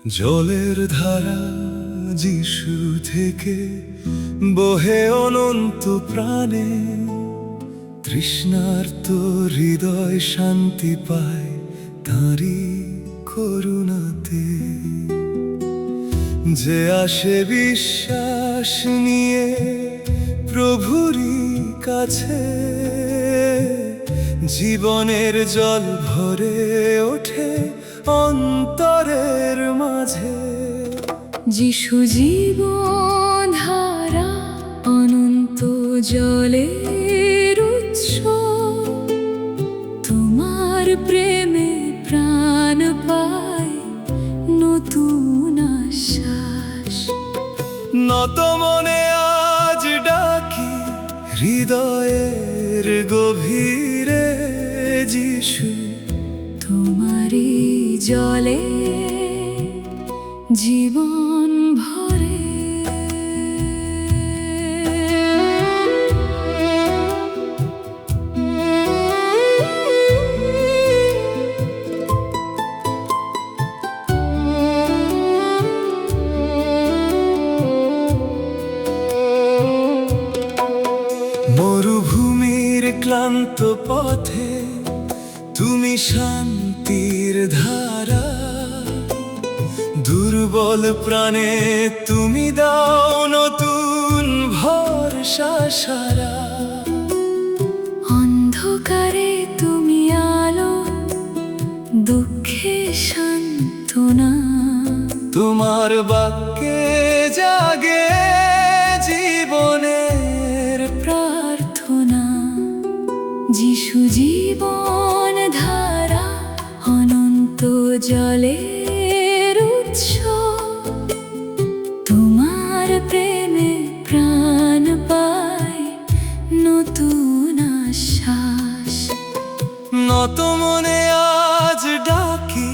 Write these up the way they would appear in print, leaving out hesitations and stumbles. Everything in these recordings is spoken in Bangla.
জলের ধারা যিশু থেকে বহে অনন্ত প্রাণে, তৃষ্ণার্ত হৃদয় শান্তি পায় তাঁরই করুণাতে। যে আসে বিশ্বাস নিয়ে প্রভুরই কাছে, জীবনের জল ভরে ওঠে অন্তরের মাঝে। যিশু জীবন ধারা, অনন্ত জলের উৎস, তোমার প্রেমে প্রাণ পায় নতুন আশ্বাস। নত মনে আজ ডাকি হৃদয়ের গভীরে, যিশু তোমারই জলে জীবন ভরে। মরুভূমির ক্লান্ত পথে তুমি শান্তির ধারা, দুর্বল প্রাণে তুমি দাও নতুন ভরসা সারা। অন্ধকারে তুমি আলো, দুঃখে সান্ত্বনা, তোমার বাক্যে জাগে জীবনের প্রার্থনা। যিশু জীবন ধারা, অনন্ত জলের উৎস, তোমার প্রেমে প্রাণ পায় নতুন আশ্বাস। নত মনে আজ ডাকি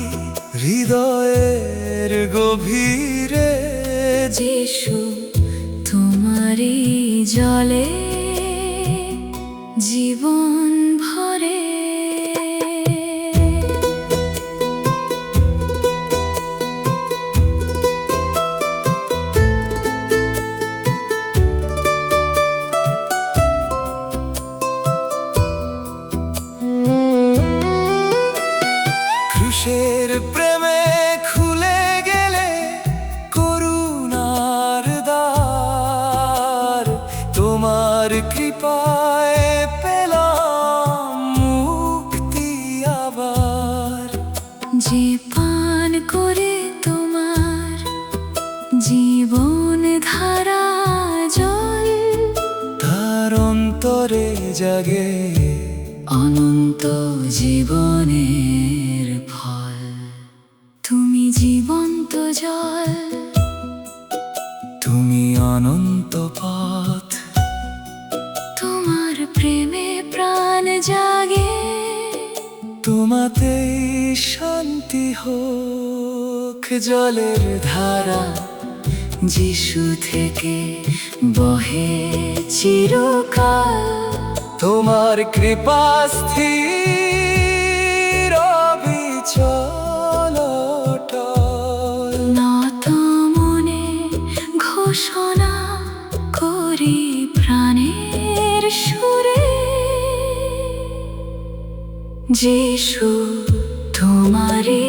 হৃদয়ের গভীরে, যিশু তোমারই জলে জীবন ভরে। ক্রুশের প্রেমে খুলে গেলে করুণার দ্বার, তোমার কৃপায় পেলাম মুক্তি আবার। যে পান করে তোমার জীবন ধারা জল, তার অন্তরে জাগে অনন্ত জীবনের ফল। তুমি জীবন্ত জল, তুমি অনন্ত পথ, তোমার প্রেমে প্রাণ জাগে। তোমাতেই শান্তি হোক। জলের ধারা যিশু থেকে বহে চিরকাল, তোমার কৃপা স্থির অবিচল অটল। নত মনে ঘোষণা করি প্রাণের সুরে, যিশু তোমারই